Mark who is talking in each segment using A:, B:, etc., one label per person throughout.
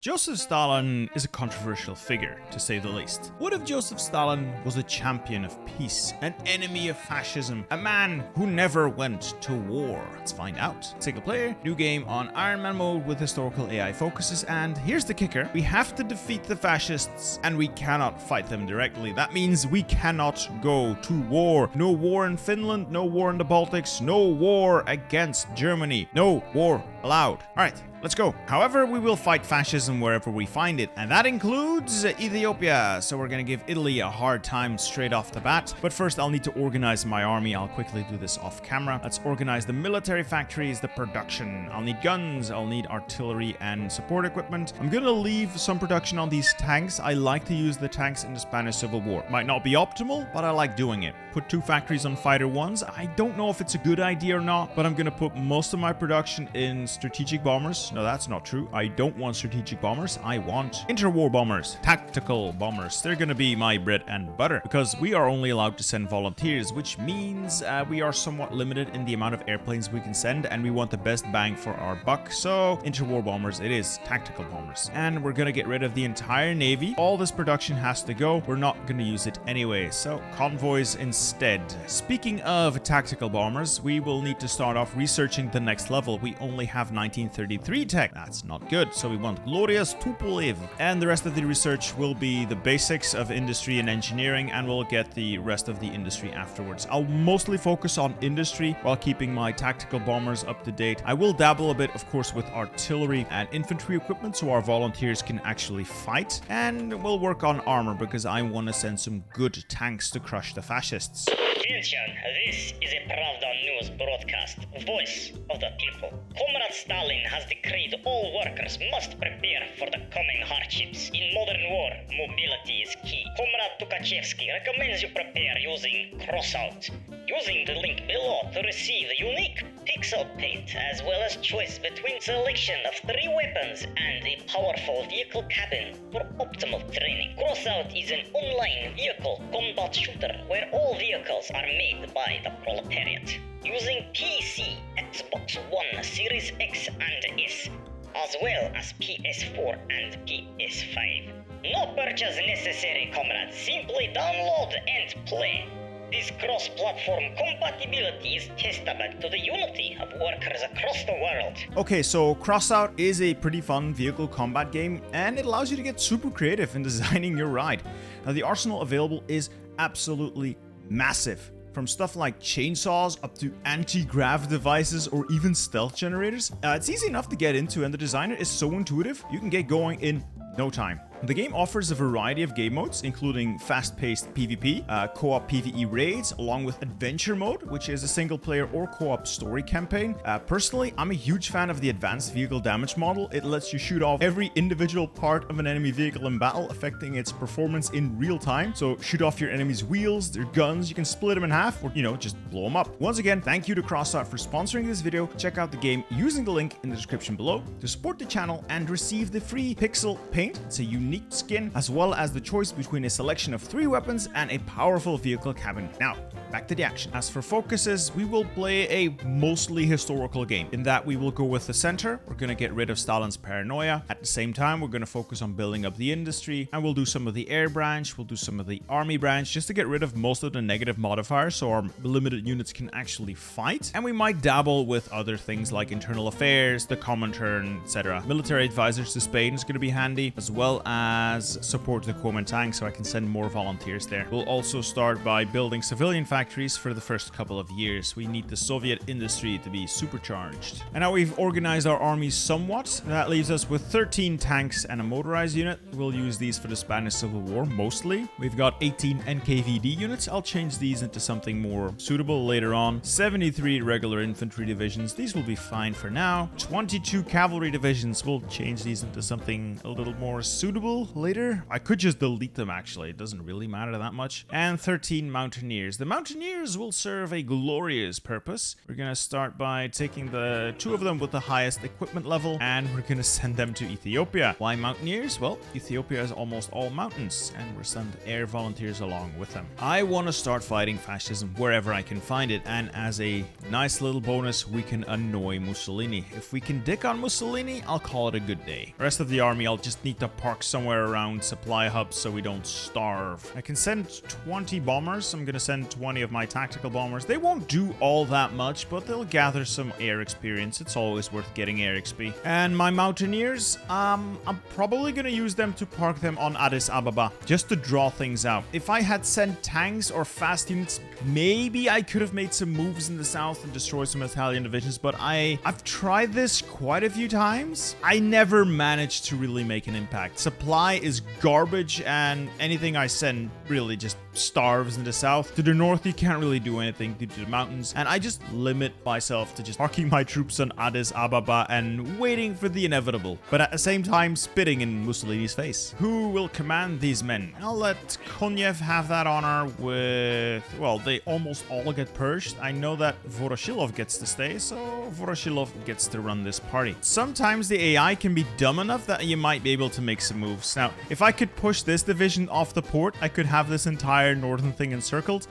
A: Joseph Stalin is a controversial figure, to say the least. What if Joseph Stalin was a champion of peace, an enemy of fascism, a man who never went to war? Let's find out. Single player, new game on Iron Man mode with historical AI focuses, and here's the kicker. We have to defeat the fascists, and we cannot fight them directly. That means we cannot go to war. No war in Finland, no war in the Baltics, no war against Germany. No war allowed. Alright. Let's go. However, we will fight fascism wherever we find it, and that includes Ethiopia. So we're gonna give Italy a hard time straight off the bat. But first, I'll need to organize my army. I'll quickly do this off camera. Let's organize the military factories, the production. I'll need guns, I'll need artillery and support equipment. I'm gonna leave some production on these tanks. I like to use the tanks in the Spanish Civil War. Might not be optimal, but I like doing it. Put 2 factories on fighter ones. I don't know if it's a good idea or not, but I'm gonna put most of my production in strategic bombers. No, that's not true. I don't want strategic bombers. I want interwar bombers, tactical bombers. They're gonna be my bread and butter because we are only allowed to send volunteers, which means we are somewhat limited in the amount of airplanes we can send, and we want the best bang for our buck. So interwar bombers it is, tactical bombers. And we're gonna get rid of the entire navy. All this production has to go. We're not gonna use it anyway, so convoys instead. Speaking of tactical bombers, we will need to start off researching the next level. We only have 1933 tech. That's not good. So we want glorious Tupolev. And the rest of the research will be the basics of industry and engineering, and we'll get the rest of the industry afterwards. I'll mostly focus on industry while keeping my tactical bombers up to date. I will dabble a bit, of course, with artillery and infantry equipment so our volunteers can actually fight. And we'll work on armor because I want to send some good tanks to crush the fascists.
B: Attention, this is a Pravda News broadcast, voice of the people. Comrade Stalin has decreed all workers must prepare for the coming hardships. In modern war, mobility is key. Comrade Tukhachevsky recommends you prepare using Crossout. Using the link below to receive the unique pixel paint as well as choice between selection of 3 weapons and a powerful vehicle cabin for optimal training. Crossout is an online vehicle combat shooter where all vehicles are made by the proletariat. Using PC, Xbox One, Series X and S, as well as PS4 and PS5. No purchase necessary, comrades. Simply download and play. This cross-platform compatibility is testament to the unity of workers across the world.
A: Okay, so Crossout is a pretty fun vehicle combat game, and it allows you to get super creative in designing your ride. Now, the arsenal available is absolutely massive. From stuff like chainsaws up to anti-grav devices or even stealth generators. It's easy enough to get into, and the designer is so intuitive, you can get going in no time. The game offers a variety of game modes, including fast-paced PvP, co-op PvE raids, along with adventure mode, which is a single-player or co-op story campaign. Personally, I'm a huge fan of the advanced vehicle damage model. It lets you shoot off every individual part of an enemy vehicle in battle, affecting its performance in real time. So shoot off your enemy's wheels, their guns, you can split them in half, or, just blow them up. Once again, thank you to Crossout for sponsoring this video. Check out the game using the link in the description below to support the channel and receive the free pixel paint. It's a unique skin, as well as the choice between a selection of 3 weapons and a powerful vehicle cabin. Now, back to the action. As for focuses, we will play a mostly historical game, in that we will go with the center. We're gonna get rid of Stalin's paranoia. At the same time, we're gonna focus on building up the industry, and we'll do some of the air branch, we'll do some of the army branch, just to get rid of most of the negative modifiers so our limited units can actually fight. And we might dabble with other things like internal affairs, the Comintern, etc. Military advisors to Spain is gonna be handy, as well as support the Kuomintang so I can send more volunteers there. We'll also start by building civilian factories for the first couple of years. We need the Soviet industry to be supercharged. And now we've organized our armies somewhat. That leaves us with 13 tanks and a motorized unit. We'll use these for the Spanish Civil War mostly. We've got 18 NKVD units. I'll change these into something more suitable later on. 73 regular infantry divisions. These will be fine for now. 22 cavalry divisions. We'll change these into something a little more suitable later. I could just delete them actually. It doesn't really matter that much. And 13 mountaineers. The mountaineers mountaineers will serve a glorious purpose. We're gonna start by taking the 2 of them with the highest equipment level, and we're gonna send them to Ethiopia. Why mountaineers? Well, Ethiopia has almost all mountains, and we'll send air volunteers along with them. I want to start fighting fascism wherever I can find it, and as a nice little bonus, we can annoy Mussolini. If we can dick on Mussolini, I'll call it a good day. The rest of the army, I'll just need to park somewhere around supply hubs so we don't starve. I can send 20 bombers. I'm gonna send 20 of my tactical bombers. They won't do all that much, but they'll gather some air experience. It's always worth getting air XP. And my mountaineers, I'm probably gonna use them to park them on Addis Ababa, just to draw things out. If I had sent tanks or fast units, maybe I could have made some moves in the south and destroyed some Italian divisions, but I've tried this quite a few times. I never managed to really make an impact. Supply is garbage, and anything I send really just starves in the south. To the north, you can't really do anything due to the mountains, and I just limit myself to just parking my troops on Addis Ababa and waiting for the inevitable, but at the same time spitting in Mussolini's face. Who will command these men? I'll let Konev have that honor with, well, they almost all get purged. I know that Voroshilov gets to stay, so Voroshilov gets to run this party. Sometimes the AI can be dumb enough that you might be able to make some moves. Now, if I could push this division off the port, I could have this entire northern thing encircled.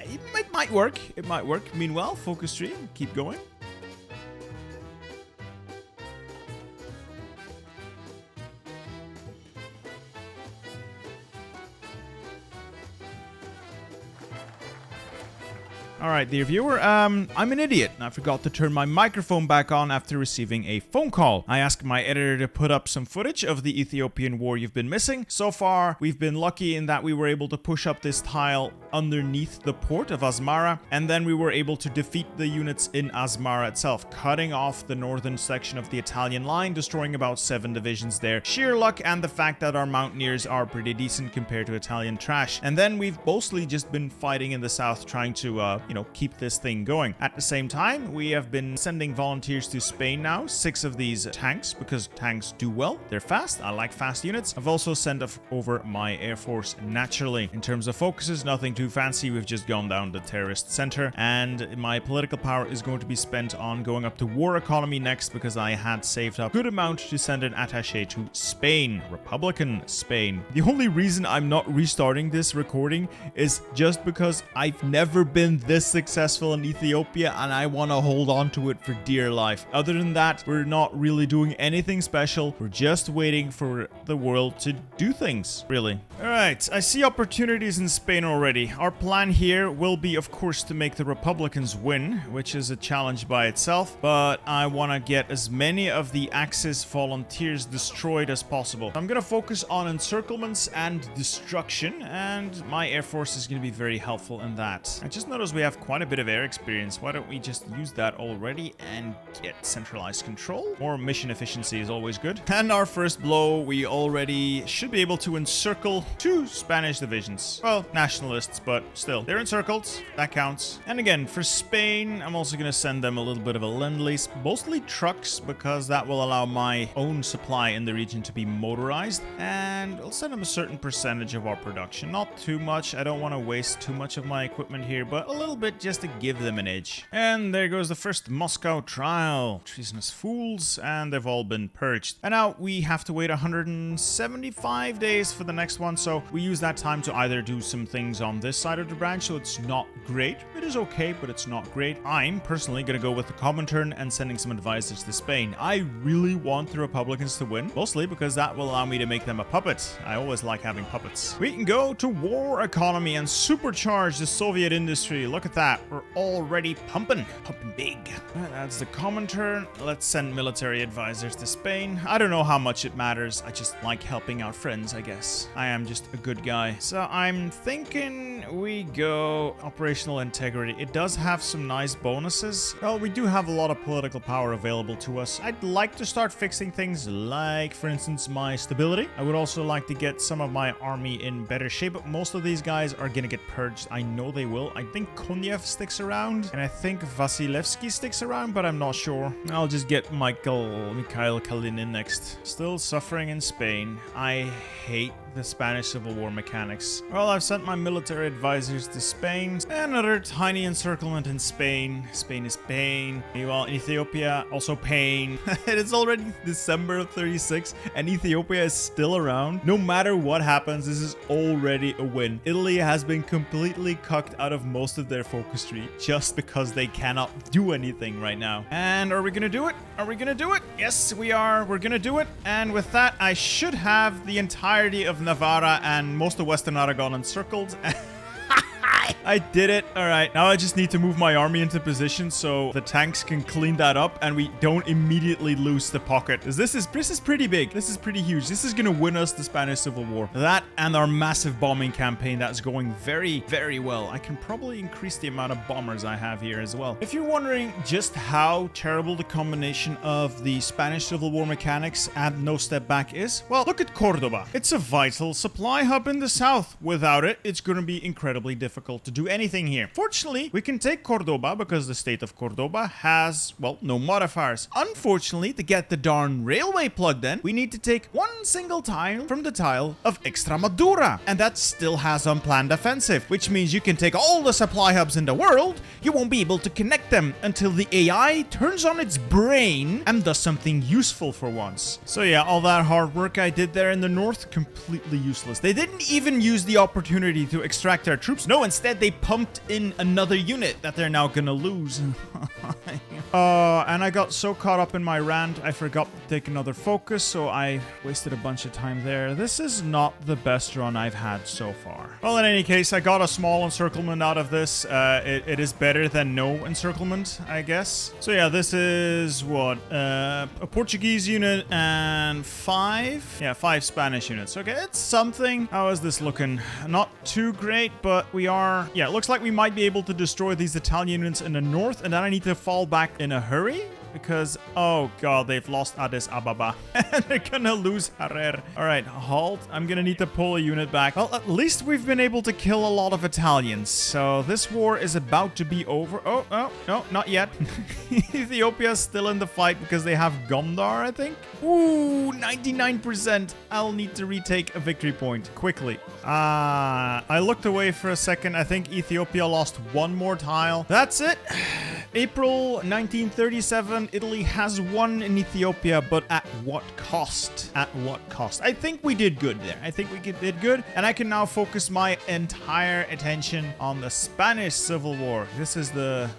A: It might work. It might work. Meanwhile, focus tree, keep going. Alright, dear viewer, I'm an idiot. I forgot to turn my microphone back on after receiving a phone call. I asked my editor to put up some footage of the Ethiopian war you've been missing. So far, we've been lucky in that we were able to push up this tile underneath the port of Asmara, and then we were able to defeat the units in Asmara itself, cutting off the northern section of the Italian line, destroying about 7 divisions there. Sheer luck and the fact that our mountaineers are pretty decent compared to Italian trash. And then we've mostly just been fighting in the south, trying to, keep this thing going. At the same time, we have been sending volunteers to Spain now, 6 of these tanks, because tanks do well. They're fast. I like fast units. I've also sent over my air force naturally. In terms of focuses, nothing too fancy. We've just gone down the terrorist center, and my political power is going to be spent on going up to war economy next, because I had saved up a good amount to send an attaché to Spain, Republican Spain. The only reason I'm not restarting this recording is just because I've never been this successful in Ethiopia, and I want to hold on to it for dear life. Other than that, we're not really doing anything special. We're just waiting for the world to do things, really. Alright, I see opportunities in Spain already. Our plan here will be, of course, to make the Republicans win, which is a challenge by itself, but I want to get as many of the Axis volunteers destroyed as possible. I'm going to focus on encirclements and destruction, and my air force is going to be very helpful in that. I just noticed we have quite a bit of air experience. Why don't we just use that already and get centralized control? More mission efficiency is always good. And our first blow, we already should be able to encircle 2 Spanish divisions. Well, nationalists, but still. They're encircled. That counts. And again, for Spain, I'm also going to send them a little bit of a lend-lease. Mostly trucks, because that will allow my own supply in the region to be motorized. And I'll send them a certain percentage of our production. Not too much. I don't want to waste too much of my equipment here, but a little bit just to give them an edge. And there goes the first Moscow trial. Treasonous fools, and they've all been purged. And now we have to wait 175 days for the next one, so we use that time to either do some things on this side of the branch, so it's not great. It is okay, but it's not great. I'm personally gonna go with the Comintern and sending some advisors to Spain. I really want the Republicans to win, mostly because that will allow me to make them a puppet. I always like having puppets. We can go to war economy and supercharge the Soviet industry. Look at that. We're already pumping big. That's the Comintern. Let's send military advisors to Spain. I don't know how much it matters. I just like helping out friends, I guess. I am just a good guy. So I'm thinking we go operational integrity. It does have some nice bonuses. Well, we do have a lot of political power available to us. I'd like to start fixing things like, for instance, my stability. I would also like to get some of my army in better shape, but most of these guys are gonna get purged. I know they will. I think Konev sticks around, and I think Vasilevsky sticks around, but I'm not sure. I'll just get Mikhail Kalinin next. Still suffering in Spain. I hate the Spanish Civil War mechanics. Well, I've sent my military advisors to Spain. Another tiny encirclement in Spain. Spain is pain. Meanwhile, Ethiopia, also pain. It is already December of 36, and Ethiopia is still around. No matter what happens, this is already a win. Italy has been completely cucked out of most of their focus tree just because they cannot do anything right now. And are we gonna do it? Are we gonna do it? Yes, we are. We're gonna do it. And with that, I should have the entirety of Navarra and most of Western Aragon encircled. I did it. All right, now I just need to move my army into position so the tanks can clean that up and we don't immediately lose the pocket. This is pretty big. This is pretty huge. This is gonna win us the Spanish Civil War. That and our massive bombing campaign that's going very, very well. I can probably increase the amount of bombers I have here as well. If you're wondering just how terrible the combination of the Spanish Civil War mechanics and No Step Back is, well, look at Cordoba. It's a vital supply hub in the south. Without it, it's gonna be incredibly difficult to do anything here. Fortunately, we can take Cordoba because the state of Cordoba has, well, no modifiers. Unfortunately, to get the darn railway plugged in, we need to take one single tile from the tile of Extremadura, and that still has unplanned offensive, which means you can take all the supply hubs in the world, you won't be able to connect them until the AI turns on its brain and does something useful for once. So yeah, all that hard work I did there in the north, completely useless. They didn't even use the opportunity to extract their troops. No, instead they pumped in another unit that they're now gonna lose. And I got so caught up in my rant, I forgot to take another focus, so I wasted a bunch of time there. This is not the best run I've had so far. Well, in any case, I got a small encirclement out of this. It is better than no encirclement, I guess. So yeah, this is what? A Portuguese unit and 5? Yeah, 5 Spanish units. Okay, it's something. How is this looking? Not too great, but we are... Yeah, it looks like we might be able to destroy these Italian units in the north, and then I need to fall back in a hurry because, oh god, they've lost Addis Ababa and they're gonna lose Harer. All right, halt. I'm gonna need to pull a unit back. Well, at least we've been able to kill a lot of Italians, so this war is about to be over. Oh, no, not yet. Ethiopia's still in the fight because they have Gondar, I think. Ooh, 99%. I'll need to retake a victory point quickly. I looked away for a second. I think Ethiopia lost one more tile. That's it. April 1937, Italy has won in Ethiopia, but at what cost? At what cost? I think we did good there. I think we did good, and I can now focus my entire attention on the Spanish Civil War. This is the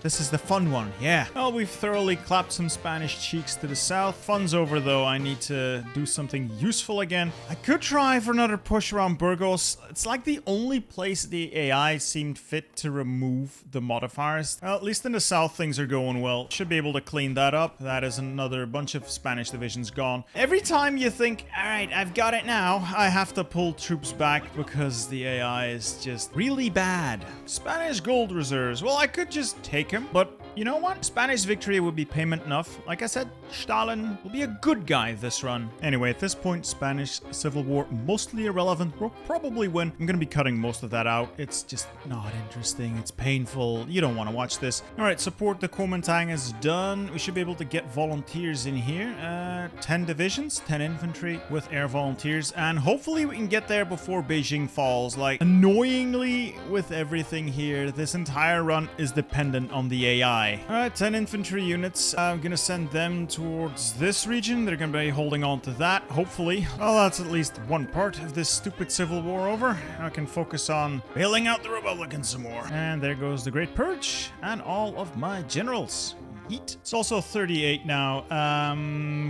A: fun one. Yeah. Well, we've thoroughly clapped some Spanish cheeks to the south. Fun's over though. I need to do something useful again. I could try for another push around Burgos. It's like the only place the AI seemed fit to remove the modifiers. Well, at least in the south, things are going well. Should be able to clean that up. That is another bunch of Spanish divisions gone. Every time you think, all right, I've got it now, I have to pull troops back because the AI is just really bad. Spanish gold reserves. Well, I could just take them, but you know what? Spanish victory would be payment enough. Like I said, Stalin will be a good guy this run. Anyway, at this point, Spanish Civil War, mostly irrelevant. We'll probably win. I'm going to be cutting most of that out. It's just not interesting. It's painful. You don't want to watch this. All right, support the Kuomintang is done. We should be able to get volunteers in here. 10 divisions, 10 infantry with air volunteers. And hopefully we can get there before Beijing falls. Like, annoyingly, with everything here, this entire run is dependent on the AI. Alright, 10 infantry units. I'm gonna send them towards this region. They're gonna be holding on to that, hopefully. Well, that's at least one part of this stupid civil war over. I can focus on bailing out the Republicans some more. And there goes the Great Purge and all of my generals. Heat. It's also 38 now.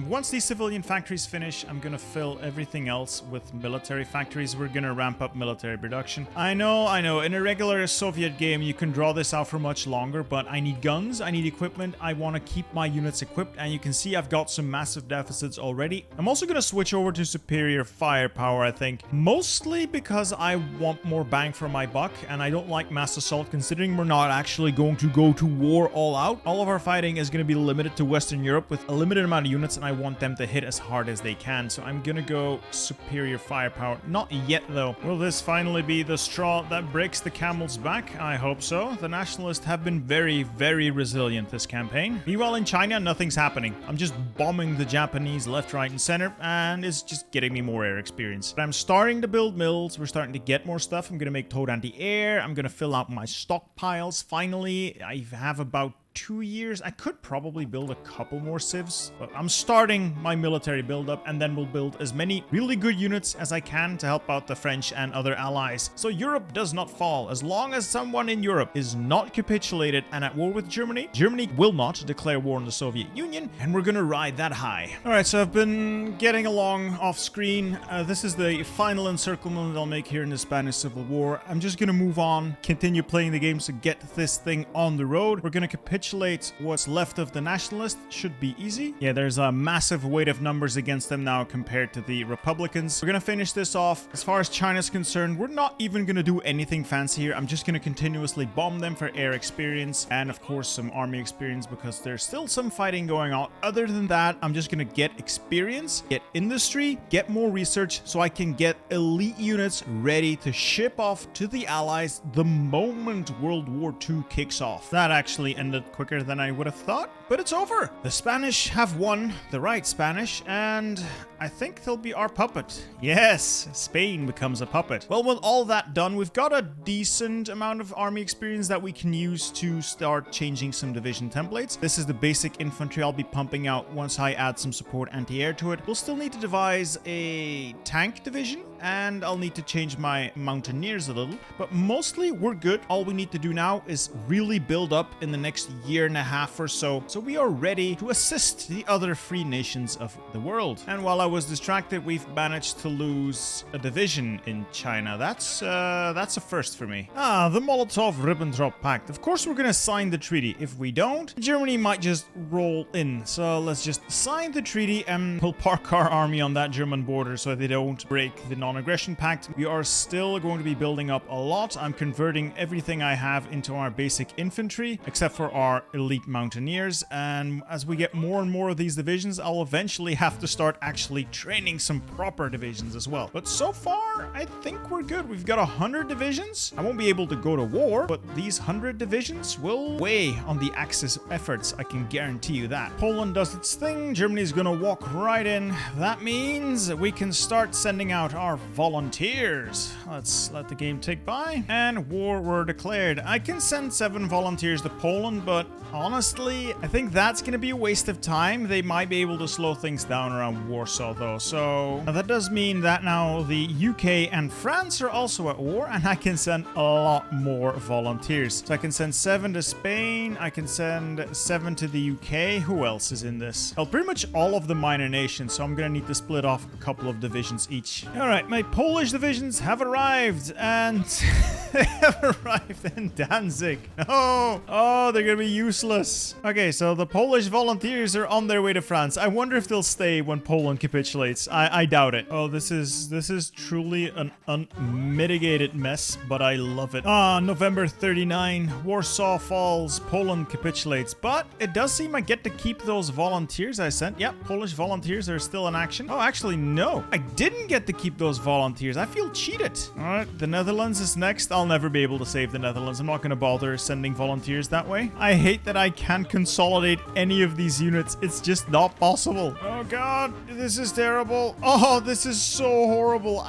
A: Once these civilian factories finish, I'm gonna fill everything else with military factories. We're gonna ramp up military production. I know. In a regular Soviet game, you can draw this out for much longer, but I need guns, I need equipment, I want to keep my units equipped, and you can see I've got some massive deficits already. I'm also gonna switch over to superior firepower, I think, mostly because I want more bang for my buck, and I don't like mass assault, considering we're not actually going to go to war all out. All of our fighting fighting is going to be limited to Western Europe with a limited amount of units, and I want them to hit as hard as they can. So I'm going to go superior firepower. Not yet, though. Will this finally be the straw that breaks the camel's back? I hope so. The nationalists have been very, very resilient this campaign. Meanwhile, in China, nothing's happening. I'm just bombing the Japanese left, right, and center, and it's just getting me more air experience. But I'm starting to build mills. We're starting to get more stuff. I'm going to make towed anti-air. I'm going to fill out my stockpiles. Finally, I have about 2 years. I could probably build a couple more civs, but I'm starting my military buildup, and then we'll build as many really good units as I can to help out the French and other allies. So Europe does not fall. As long as someone in Europe is not capitulated and at war with Germany, Germany will not declare war on the Soviet Union, and we're gonna ride that high. All right, so I've been getting along off screen. This is the final encirclement I'll make here in the Spanish Civil War. I'm just gonna move on, continue playing the games to get this thing on the road. We're gonna capitulate what's left of the nationalists. Should be easy. Yeah, there's a massive weight of numbers against them now compared to the Republicans. We're gonna finish this off. As far as China's concerned, we're not even gonna do anything fancy here. I'm just gonna continuously bomb them for air experience and of course some army experience because there's still some fighting going on. Other than that, I'm just gonna get experience, get industry, get more research so I can get elite units ready to ship off to the Allies the moment World War II kicks off. That actually ended quicker than I would have thought, but it's over. The Spanish have won, the right Spanish, and I think they'll be our puppet. Yes, Spain becomes a puppet. Well, with all that done, we've got a decent amount of army experience that we can use to start changing some division templates. This is the basic infantry I'll be pumping out once I add some support anti-air to it. We'll still need to devise a tank division, and I'll need to change my mountaineers a little, but mostly we're good. All we need to do now is really build up in the next year and a half or so we are ready to assist the other free nations of the world. And while I was distracted, we've managed to lose a division in China. That's a first for me. The Molotov-Ribbentrop Pact. Of course we're gonna sign the treaty. If we don't, Germany might just roll in. So let's just sign the treaty and we'll park our army on that German border so they don't break the non-aggression pact. We are still going to be building up a lot. I'm converting everything I have into our basic infantry, except for our elite mountaineers. And as we get more and more of these divisions, I'll eventually have to start actually training some proper divisions as well. But so far, I think we're good. We've got 100 divisions. I won't be able to go to war, but these 100 divisions will weigh on the Axis efforts. I can guarantee you that. Poland does its thing. Germany's gonna walk right in. That means we can start sending out our volunteers. Let's let the game tick by. And war were declared. I can send 7 volunteers to Poland, but honestly, I think that's going to be a waste of time. They might be able to slow things down around Warsaw, though. So that does mean that now the UK and France are also at war, and I can send a lot more volunteers. So I can send 7 to Spain. I can send 7 to the UK. Who else is in this? Well, pretty much all of the minor nations, so I'm going to need to split off a couple of divisions each. All right, my Polish divisions have arrived, and they have arrived in Danzig. No! Oh, they're going to be useless. Okay, so the Polish volunteers are on their way to France. I wonder if they'll stay when Poland capitulates. I doubt it. Oh, this is truly an unmitigated mess, but I love it. November 39, Warsaw falls, Poland capitulates, but it does seem I get to keep those volunteers I sent. Yep, Polish volunteers are still in action. Oh, actually, no. I didn't get to keep those volunteers. I feel cheated. All right, the Netherlands is next. I'll never be able to save the Netherlands. I'm not going to bother sending volunteers that way. I hate that I can't consolidate any of these units. It's just not possible. Oh god, this is terrible. Oh, this is so horrible.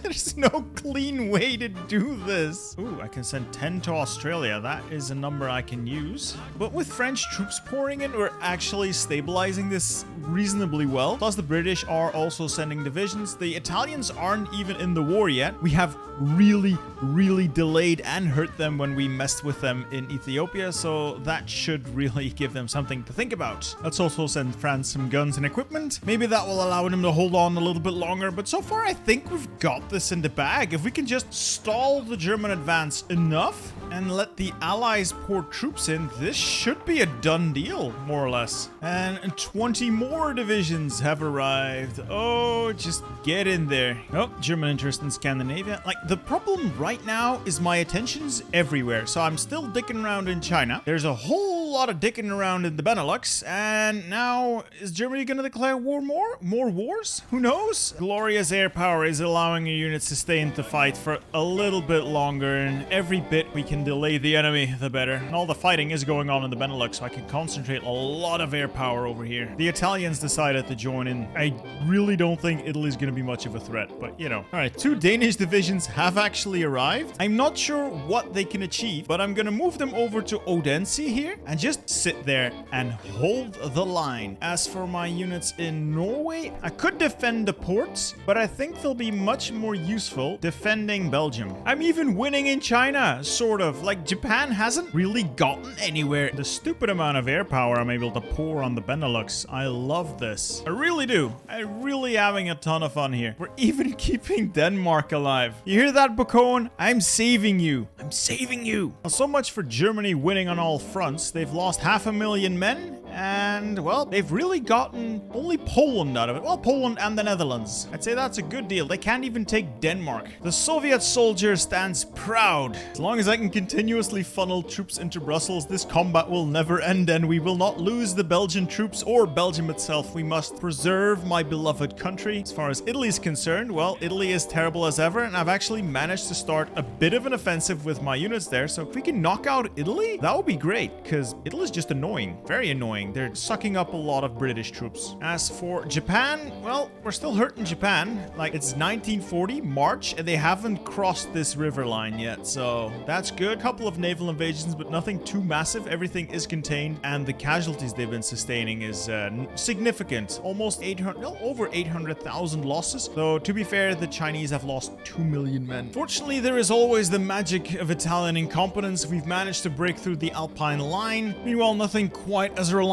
A: There's no clean way to do this. Ooh, I can send 10 to Australia. That is a number I can use. But with French troops pouring in, we're actually stabilizing this reasonably well. Plus, the British are also sending divisions. The Italians aren't even in the war yet. We have really delayed and hurt them when we messed with them in Ethiopia, so that should really give them something to think about. Let's also send France some guns and equipment. Maybe that will allow them to hold on a little bit longer, but so far I think we've got this in the bag. If we can just stall the German advance enough and let the Allies pour troops in, this should be a done deal, more or less. And 20 more divisions have arrived. Oh, just get in there. Oh, German interest in Scandinavia. Like, the problem right now is my attention's everywhere. So I'm still dicking around in China. There's a whole whole lot of dicking around in the Benelux, and now is Germany gonna declare war more? More wars? Who knows? Glorious air power is allowing your units to stay in the fight for a little bit longer, and every bit we can delay the enemy, the better. And all the fighting is going on in the Benelux, so I can concentrate a lot of air power over here. The Italians decided to join in. I really don't think Italy's gonna be much of a threat, but you know. Alright, 2 Danish divisions have actually arrived. I'm not sure what they can achieve, but I'm gonna move them over to Odense here and just sit there and hold the line. As for my units in Norway, I could defend the ports, but I think they'll be much more useful defending Belgium. I'm even winning in China, sort of. Like, Japan hasn't really gotten anywhere. The stupid amount of air power I'm able to pour on the Benelux, I love this. I really do. I'm really having a ton of fun here. We're even keeping Denmark alive. You hear that, Bacone? I'm saving you. I'm saving you. Well, so much for Germany winning on all fronts. They've lost 500,000 men. And, well, they've really gotten only Poland out of it. Well, Poland and the Netherlands. I'd say that's a good deal. They can't even take Denmark. The Soviet soldier stands proud. As long as I can continuously funnel troops into Brussels, this combat will never end, and we will not lose the Belgian troops or Belgium itself. We must preserve my beloved country. As far as Italy is concerned, well, Italy is terrible as ever, and I've actually managed to start a bit of an offensive with my units there. So if we can knock out Italy, that would be great, because Italy's just annoying. Very annoying. They're sucking up a lot of British troops. As for Japan, well, we're still hurting Japan. Like, it's 1940, March, and they haven't crossed this river line yet, so that's good. Couple of naval invasions, but nothing too massive. Everything is contained, and the casualties they've been sustaining is significant. Almost 800, no, over 800,000 losses. Though, to be fair, the Chinese have lost 2 million men. Fortunately, there is always the magic of Italian incompetence. We've managed to break through the Alpine line. Meanwhile, nothing quite as reliable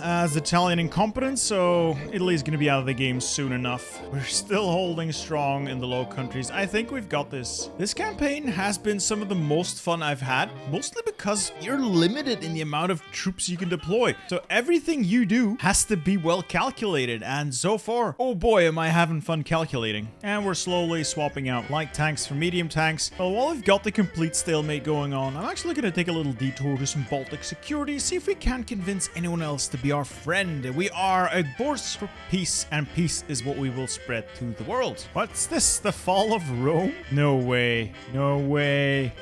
A: as Italian incompetence, so Italy's going to be out of the game soon enough. We're still holding strong in the Low Countries. I think we've got this. This campaign has been some of the most fun I've had, mostly because you're limited in the amount of troops you can deploy. So everything you do has to be well calculated, and so far, oh boy, am I having fun calculating. And we're slowly swapping out light tanks for medium tanks. Well, while we've got the complete stalemate going on, I'm actually going to take a little detour to some Baltic security, see if we can convince anyone else to be our friend. We are a force for peace, and peace is what we will spread to the world. What's this? The fall of Rome? No way. No way.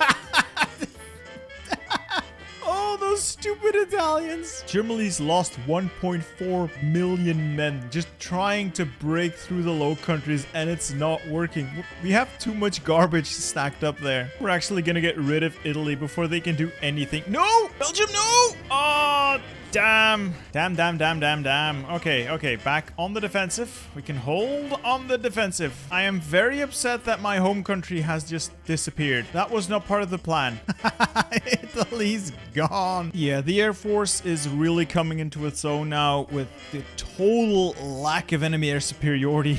A: Oh, those stupid Italians. Germany's lost 1.4 million men just trying to break through the Low Countries, and it's not working. We have too much garbage stacked up there. We're actually gonna get rid of Italy before they can do anything. No! Belgium, no! Oh, damn. Damn. Okay, back on the defensive. We can hold on the defensive. I am very upset that my home country has just disappeared. That was not part of the plan. Italy's gone. Yeah, the Air Force is really coming into its own now with the total lack of enemy air superiority.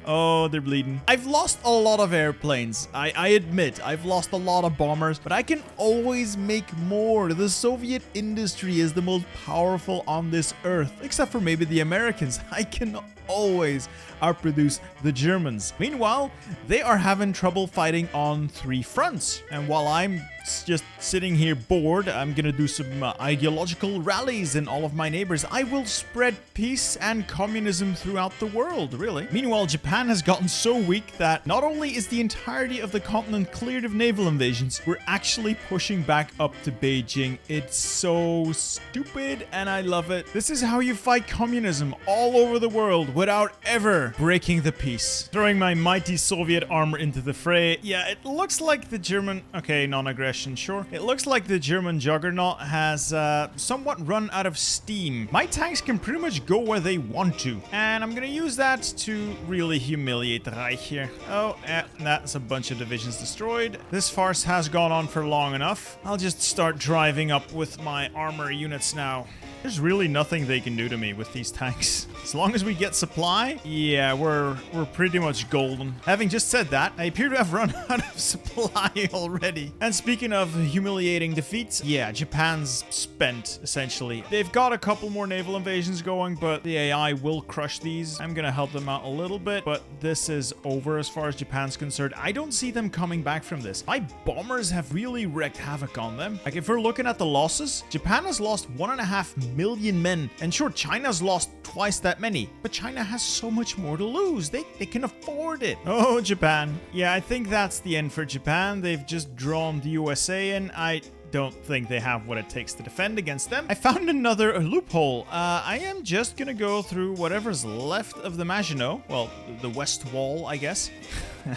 A: Oh, they're bleeding. I've lost a lot of airplanes. I admit, I've lost a lot of bombers, but I can always make more. The Soviet industry is the most powerful on this earth, except for maybe the Americans. I can always outproduce the Germans. Meanwhile, they are having trouble fighting on 3 fronts. And while I'm just sitting here bored, I'm gonna do some ideological rallies in all of my neighbors. I will spread peace and communism throughout the world, really. Meanwhile, Japan has gotten so weak that not only is the entirety of the continent cleared of naval invasions, we're actually pushing back up to Beijing. It's so stupid, and I love it. This is how you fight communism all over the world without ever breaking the peace. Throwing my mighty Soviet armor into the fray. Yeah, it looks like the German... Okay, non-aggression. Sure. It looks like the German juggernaut has somewhat run out of steam. My tanks can pretty much go where they want to. And I'm gonna use that to really humiliate the Reich here. Oh, that's a bunch of divisions destroyed. This farce has gone on for long enough. I'll just start driving up with my armor units now. There's really nothing they can do to me with these tanks. As long as we get supply, yeah, we're pretty much golden. Having just said that, I appear to have run out of supply already. And speaking of humiliating defeats, yeah, Japan's spent, essentially. They've got a couple more naval invasions going, but the AI will crush these. I'm gonna help them out a little bit, but this is over as far as Japan's concerned. I don't see them coming back from this. My bombers have really wreaked havoc on them. Like, if we're looking at the losses, Japan has lost 1.5 million men. And sure, China's lost twice that many, but China has so much more to lose. They can afford it. Oh, Japan. Yeah, I think that's the end for Japan. They've just drawn the USA in. I don't think they have what it takes to defend against them. I found another loophole. I am just gonna go through whatever's left of the Maginot. Well, the west wall, I guess.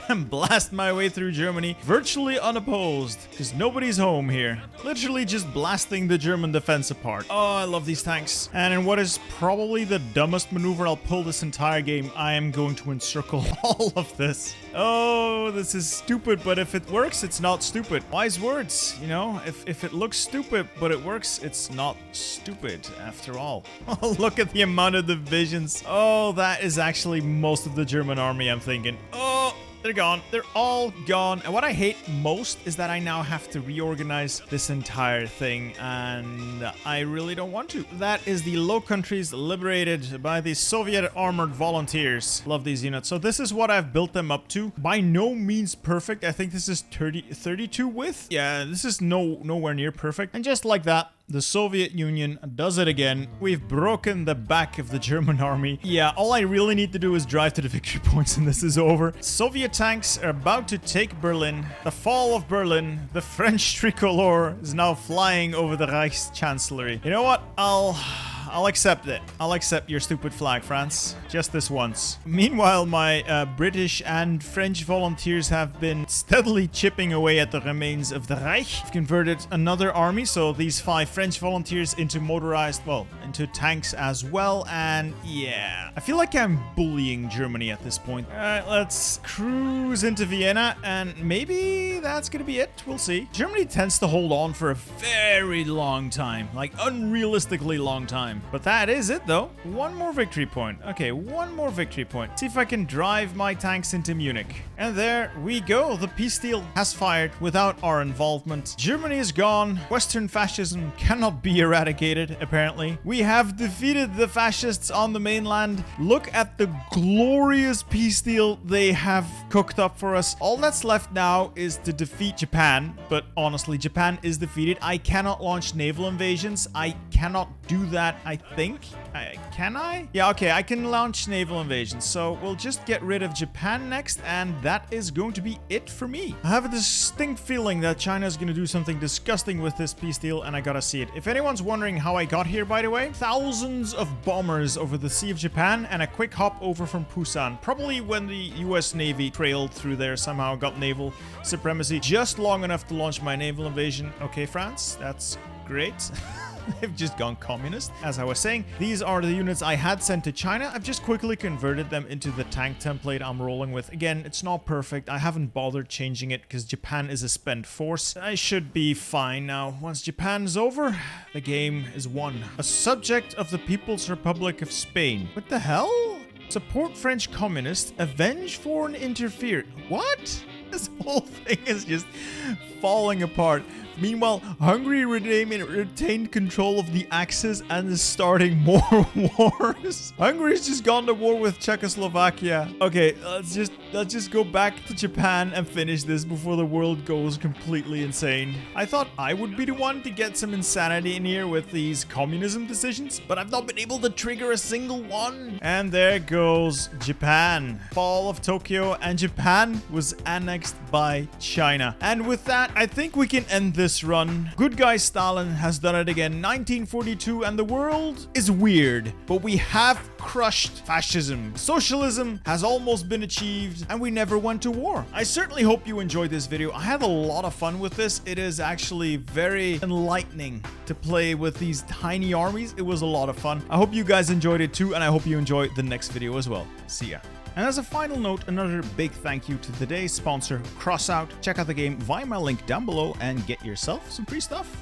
A: And blast my way through Germany virtually unopposed, because nobody's home here. Literally just blasting the German defense apart. Oh, I love these tanks. And in what is probably the dumbest maneuver I'll pull this entire game, I am going to encircle all of this. Oh, this is stupid, but if it works, it's not stupid. Wise words, you know? If it looks stupid, but it works, it's not stupid after all. Oh, look at the amount of divisions. Oh, that is actually most of the German army, I'm thinking. Oh, they're gone. They're all gone. And what I hate most is that I now have to reorganize this entire thing, and I really don't want to. That is the Low Countries liberated by the Soviet Armored Volunteers. Love these units. So this is what I've built them up to. By no means perfect. I think this is 32 width. Yeah, this is nowhere near perfect. And just like that, the Soviet Union does it again. We've broken the back of the German army. Yeah, all I really need to do is drive to the victory points and this is over. Soviet tanks are about to take Berlin. The fall of Berlin. The French tricolor is now flying over the Reichschancellery. You know what? I'll accept it. I'll accept your stupid flag, France. Just this once. Meanwhile, my British and French volunteers have been steadily chipping away at the remains of the Reich. I've converted another army, so these 5 French volunteers into motorized, well, into tanks as well. And yeah, I feel like I'm bullying Germany at this point. All right, let's cruise into Vienna, and maybe that's gonna be it. We'll see. Germany tends to hold on for a very long time, like unrealistically long time. But that is it, though. One more victory point. Okay, one more victory point. See if I can drive my tanks into Munich. And there we go. The peace deal has fired without our involvement. Germany is gone. Western fascism cannot be eradicated, apparently. We have defeated the fascists on the mainland. Look at the glorious peace deal they have cooked up for us. All that's left now is to defeat Japan. But honestly, Japan is defeated. I cannot launch naval invasions. I cannot do that, I think. Can I? Yeah, okay, I can launch naval invasions. So we'll just get rid of Japan next, and that is going to be it for me. I have a distinct feeling that China is going to do something disgusting with this peace deal, and I gotta see it. If anyone's wondering how I got here, by the way, thousands of bombers over the Sea of Japan and a quick hop over from Busan. Probably when the US Navy trailed through there, somehow got naval supremacy just long enough to launch my naval invasion. Okay, France, that's great. They've just gone communist. As I was saying, these are the units I had sent to China. I've just quickly converted them into the tank template I'm rolling with. Again, it's not perfect. I haven't bothered changing it because Japan is a spent force. I should be fine now. Once Japan is over, the game is won. A subject of the People's Republic of Spain. What the hell? Support French communists. Avenge foreign interference. What? This whole thing is just falling apart. Meanwhile, Hungary retained control of the Axis and is starting more wars. Hungary's just gone to war with Czechoslovakia. Okay, let's just go back to Japan and finish this before the world goes completely insane. I thought I would be the one to get some insanity in here with these communism decisions, but I've not been able to trigger a single one. And there goes Japan. Fall of Tokyo, and Japan was annexed by China. And with that, I think we can end this run. Good guy Stalin has done it again. 1942, and the world is weird, but we have crushed fascism. Socialism has almost been achieved, and we never went to war. I certainly hope you enjoyed this video. I had a lot of fun with this. It is actually very enlightening to play with these tiny armies. It was a lot of fun. I hope you guys enjoyed it too, and I hope you enjoy the next video as well. See ya. And as a final note, another big thank you to today's sponsor, Crossout. Check out the game via my link down below and get yourself some free stuff.